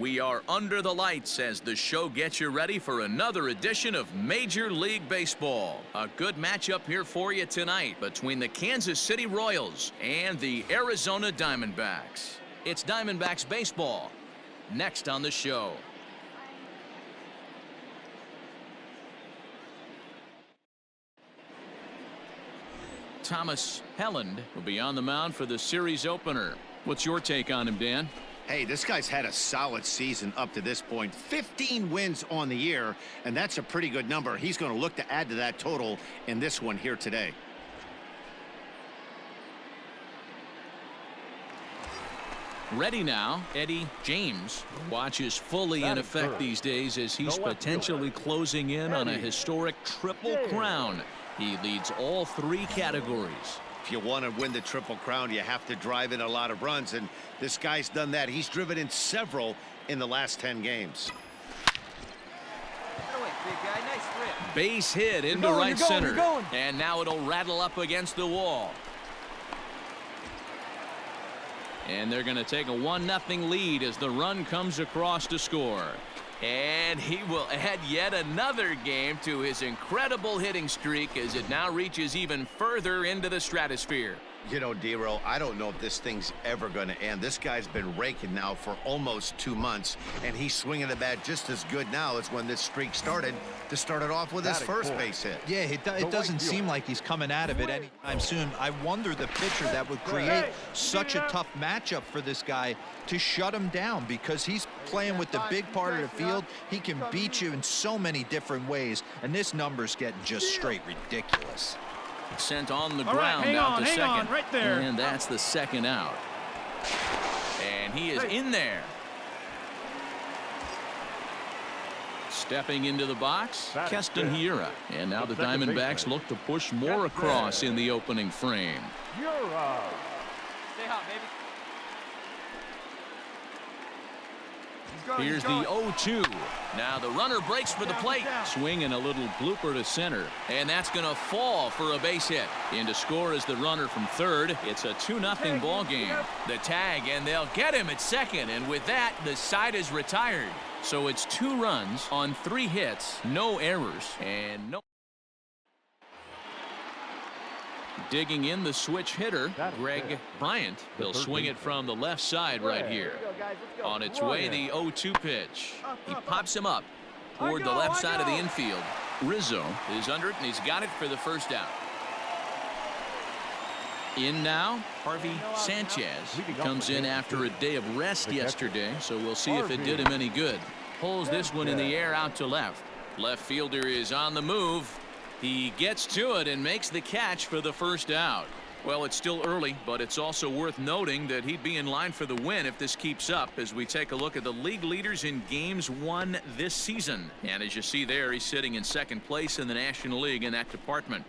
We are under the lights as the show gets you ready for another edition of Major League Baseball. A good matchup here for you tonight between the Kansas City Royals and the Arizona Diamondbacks. It's Diamondbacks baseball next on the show. Thomas Helland will be on the mound for the series opener. What's your take on him, Dan? Hey, this guy's had a solid season up to this point. 15 wins on the year, and that's a pretty good number. He's going to look to add to that total in this one here today. Ready now, Eddie James. Watch is fully in effect these days as he's potentially closing in on a historic triple crown. He leads all three categories. If you want to win the Triple Crown, you have to drive in a lot of runs, and this guy's done that. He's driven in several in the last 10 games. Base hit into right center, and now it'll rattle up against the wall. And they're going to take a 1-0 lead as the run comes across to score. And he will add yet another game to his incredible hitting streak as it now reaches even further into the stratosphere. You know, D-Roll, I don't know if this thing's ever going to end. This guy's been raking now for almost 2 months, and he's swinging the bat just as good now as when this streak started to start it off with his first base hit. Yeah, it doesn't seem like he's coming out of it anytime soon. I wonder the pitcher that would create such a tough matchup for this guy to shut him down, because he's playing with the big part of the field. He can beat you in so many different ways, and this number's getting just straight ridiculous. Sent on the ground out to second. Right there. And that's the second out. And he is in there. Stepping into the box, Keston Hiura. And now the Diamondbacks look to push more across in the opening frame. Stay hot, baby. Here's the 0-2. Now the runner breaks for the plate. Swinging a little blooper to center. And that's going to fall for a base hit. In to score is the runner from third. It's a 2-0 ball game. The tag, and they'll get him at second. And with that, the side is retired. So it's 2 runs on 3 hits, no errors, and no. Digging in the switch hitter, Greg Bryant. He'll swing it from the left side right here. On its way, the 0-2 pitch. He pops him up toward the left side of the infield. Rizzo is under it, and he's got it for the first out. In now, Harvey Sanchez comes in after a day of rest yesterday, so we'll see if it did him any good. Pulls this one in the air out to left. Left fielder is on the move. He gets to it and makes the catch for the first out. Well, it's still early, but it's also worth noting that he'd be in line for the win if this keeps up as we take a look at the league leaders in games won this season. And as you see there, he's sitting in second place in the National League in that department.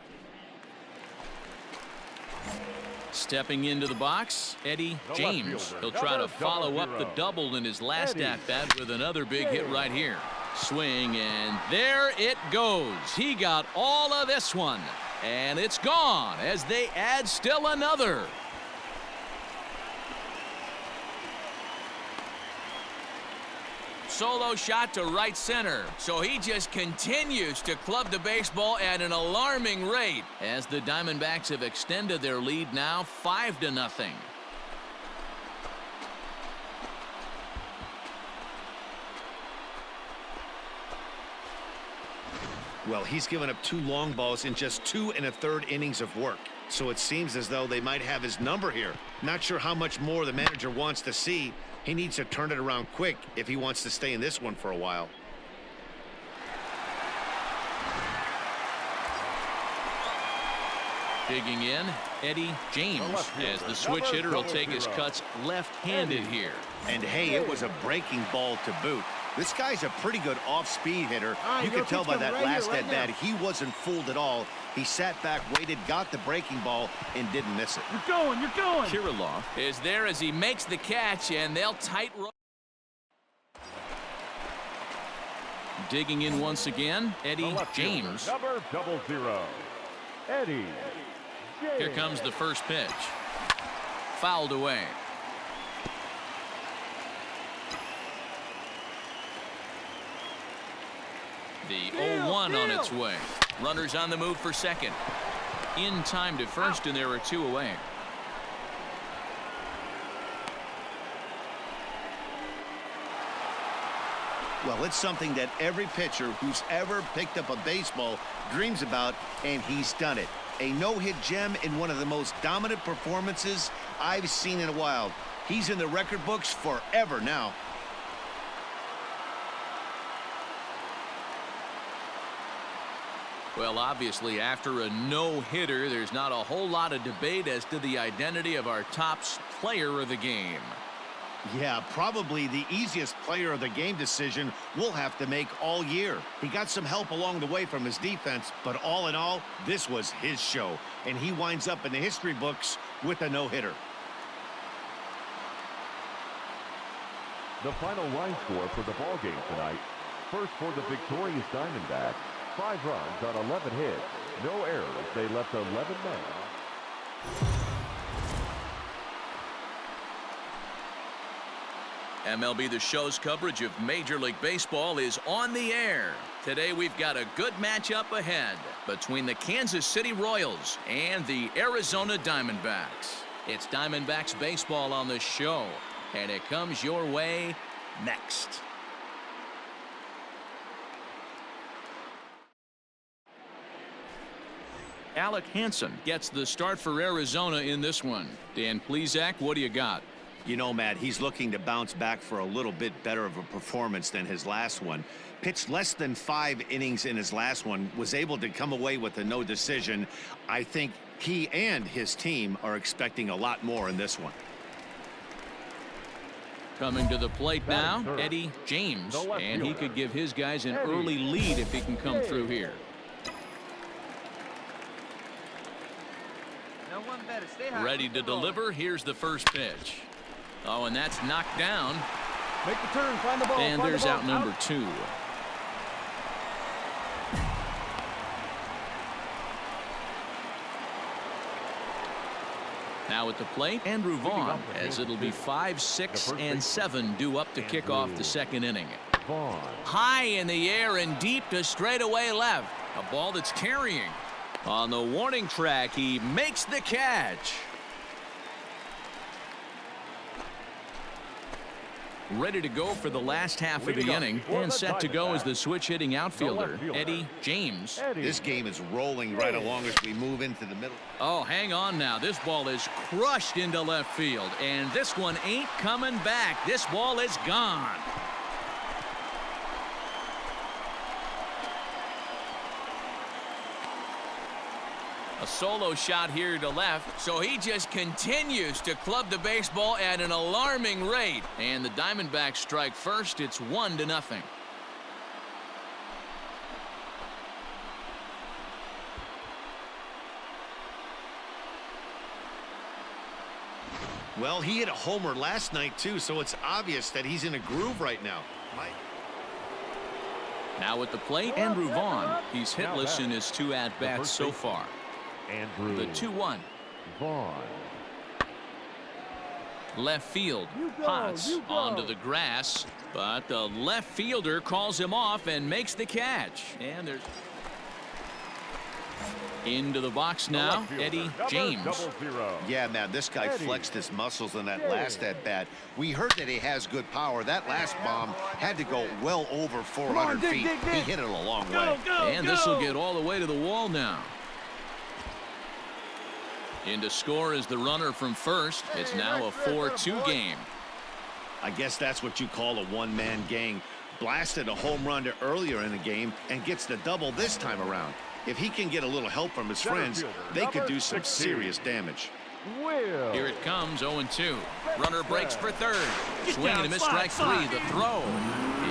Stepping into the box, Eddie James. He'll try to follow up the double in his last at-bat with another big hit right here. Swing, and there it goes. He got all of this one, and it's gone as they add still another. Solo shot to right center, so he just continues to club the baseball at an alarming rate as the Diamondbacks have extended their lead now 5-0. Well, he's given up 2 long balls in just 2 1/3 innings of work. So it seems as though they might have his number here. Not sure how much more the manager wants to see. He needs to turn it around quick if he wants to stay in this one for a while. Digging in, Eddie James, as the switch hitter will take his cuts left-handed here. And hey, it was a breaking ball to boot. This guy's a pretty good off-speed hitter. You can tell by that last at-bat he wasn't fooled at all. He sat back, waited, got the breaking ball, and didn't miss it. You're going. Kirilloff is there as he makes the catch, and they'll tight roll. Digging in once again, Eddie James. Number 00, Eddie James. Here comes the first pitch. Fouled away. The 0-1 on its way. Runners on the move for second. In time to first, and there are two away. Well, it's something that every pitcher who's ever picked up a baseball dreams about, and he's done it. A no-hit gem in one of the most dominant performances I've seen in a while. He's in the record books forever now. Well, obviously, after a no-hitter, there's not a whole lot of debate as to the identity of our top player of the game. Yeah, probably the easiest player of the game decision we'll have to make all year. He got some help along the way from his defense, but all in all, this was his show, and he winds up in the history books with a no-hitter. The final line score for the ball game tonight. First for the victorious Diamondbacks. 5 runs on 11 hits. No errors. They left 11 men. MLB The Show's coverage of Major League Baseball is on the air. Today we've got a good matchup ahead between the Kansas City Royals and the Arizona Diamondbacks. It's Diamondbacks baseball on the show, and it comes your way next. Alec Hansen gets the start for Arizona in this one. Dan Plesac, what do you got? You know, Matt, he's looking to bounce back for a little bit better of a performance than his last one. Pitched less than 5 innings in his last one, was able to come away with a no decision. I think he and his team are expecting a lot more in this one. Coming to the plate now, Eddie James, and he could give his guys an early lead if he can come through here. Ready to deliver. Here's the first pitch. Oh, and that's knocked down. Make the turn, find the ball. And there's out number 2. Now at the plate, Andrew Vaughn, as it'll be 5, 6, and 7 due up to kick off the second inning. High in the air and deep to straightaway left. A ball that's carrying. On the warning track, he makes the catch. Ready to go for the last half of the inning, and set to go as the switch-hitting outfielder, Eddie James. This game is rolling right along as we move into the middle. Oh, hang on now. This ball is crushed into left field, and this one ain't coming back. This ball is gone. A solo shot here to left, so he just continues to club the baseball at an alarming rate. And the Diamondbacks strike first. It's 1-0. Well, he hit a homer last night, too, so it's obvious that he's in a groove right now. Now at the plate, Andrew Vaughn. He's hitless in his 2 at-bats so far. Andrew The 2-1. Vaughn. Left field. Potts onto the grass, but the left fielder calls him off and makes the catch. And there's into the box now, Eddie James. Yeah, man, this guy flexed his muscles in that last at-bat. We heard that he has good power. That last bomb had to go well over 400 feet. He hit it a long way. And this will get all the way to the wall now. In to score is the runner from first. It's now a 4-2 game. I guess that's what you call a one-man gang. Blasted a home run earlier in the game and gets the double this time around. If he can get a little help from his friends, they could do some serious damage. Here it comes, 0-2. Runner breaks for third. Swing and a miss, strike 3. The throw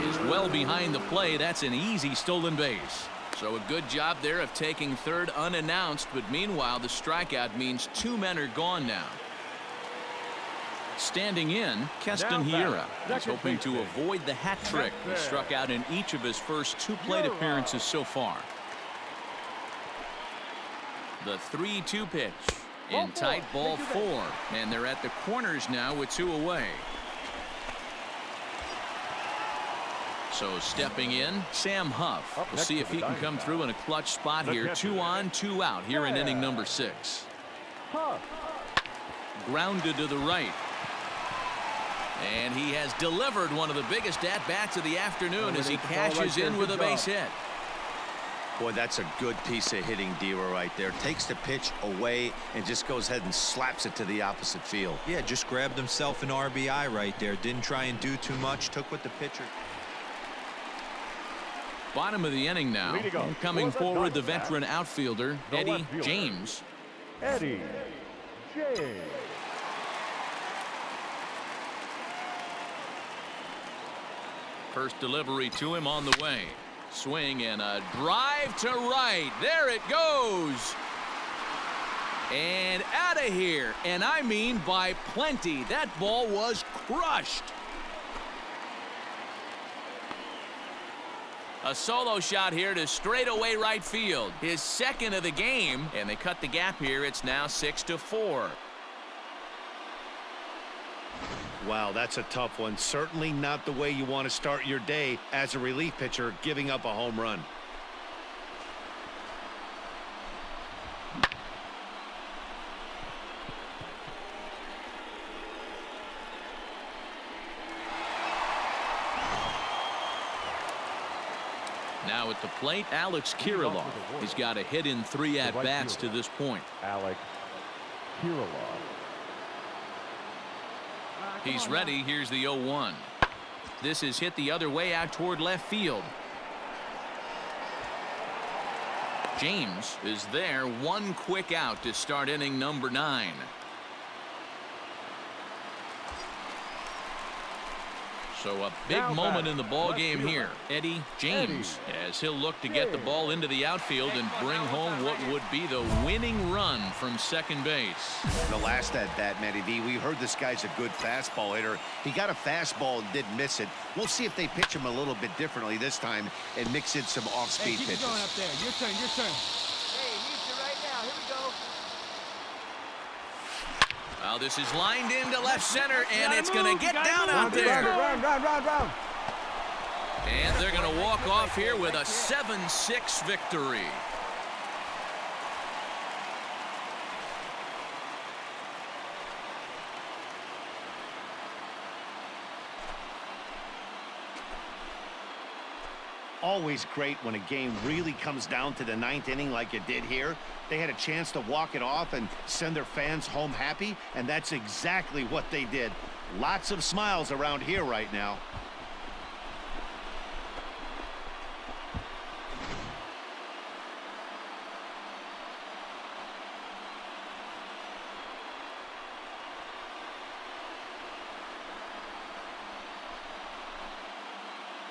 is well behind the play. That's an easy stolen base. So a good job there of taking third unannounced, but meanwhile the strikeout means 2 men are gone now. Standing in, Keston Hiura. He's hoping to avoid the hat trick. He struck out in each of his first 2 plate appearances so far. The 3-2 pitch. In tight, ball 4. And they're at the corners now with 2 away. So stepping in, Sam Huff. Up We'll next see for if the he can Diamondbacks, come through in a clutch spot the here. catcher, 2 on, 2 out here in inning number 6. Huff. Grounded to the right. And he has delivered one of the biggest at-bats of the afternoon as he cashes in with a base hit. Boy, that's a good piece of hitting, Dewar, right there. Takes the pitch away and just goes ahead and slaps it to the opposite field. Yeah, just grabbed himself an RBI right there. Didn't try and do too much. Took what the pitcher. Bottom of the inning now. Leading off And coming for the forward, the Diamondbacks, veteran outfielder, the Eddie left fielder, James. Eddie James. First delivery to him on the way. Swing and a drive to right. There it goes. And out of here. And I mean by plenty. That ball was crushed. A solo shot here to straightaway right field. His second of the game. And they cut the gap here. It's now 6-4. Wow, that's a tough one. Certainly not the way you want to start your day as a relief pitcher, giving up a home run. Now at the plate, Alex Kirilloff. He's got a hit in 3 at-bats to this point. Alex Kirilloff. He's ready. Here's the 0-1. This is hit the other way out toward left field. James is there. One quick out to start inning number 9. So a big moment in the ball game here. Eddie James, as he'll look to get the ball into the outfield and bring home what would be the winning run from second base. The last at bat, Matty V, we heard this guy's a good fastball hitter. He got a fastball and didn't miss it. We'll see if they pitch him a little bit differently this time and mix in some off-speed pitches. Keep going up there. Your turn, your turn. Hey, needs you right now. Here we go. Well, this is lined into left center, and it's going to get down out there. Round. And they're going to walk off here with a 7-6 victory. Always great when a game really comes down to the 9th inning like it did here. They had a chance to walk it off and send their fans home happy, and that's exactly what they did. Lots of smiles around here right now.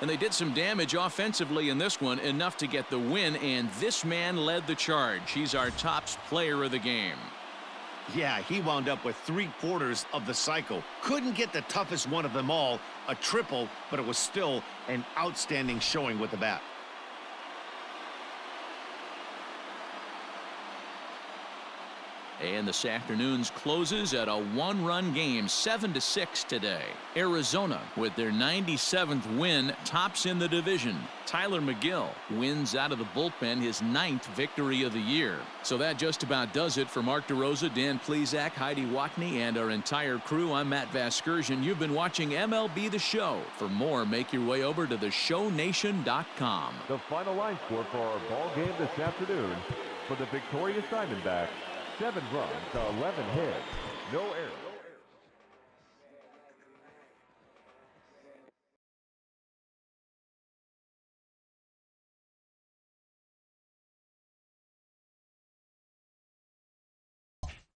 And they did some damage offensively in this one, enough to get the win, and this man led the charge. He's our top player of the game. Yeah, he wound up with 3/4 of the cycle. Couldn't get the toughest one of them all, a triple, but it was still an outstanding showing with the bat. And this afternoon's closes at a 1-run game, 7-6 today. Arizona, with their 97th win, tops in the division. Tyler McGill wins out of the bullpen, his 9th victory of the year. So that just about does it for Mark DeRosa, Dan Plesac, Heidi Watney, and our entire crew. I'm Matt Vasgersian. You've been watching MLB The Show. For more, make your way over to theshownation.com. The final line score for our ball game this afternoon for the victorious Diamondbacks. 7 runs, 11 hits, no errors.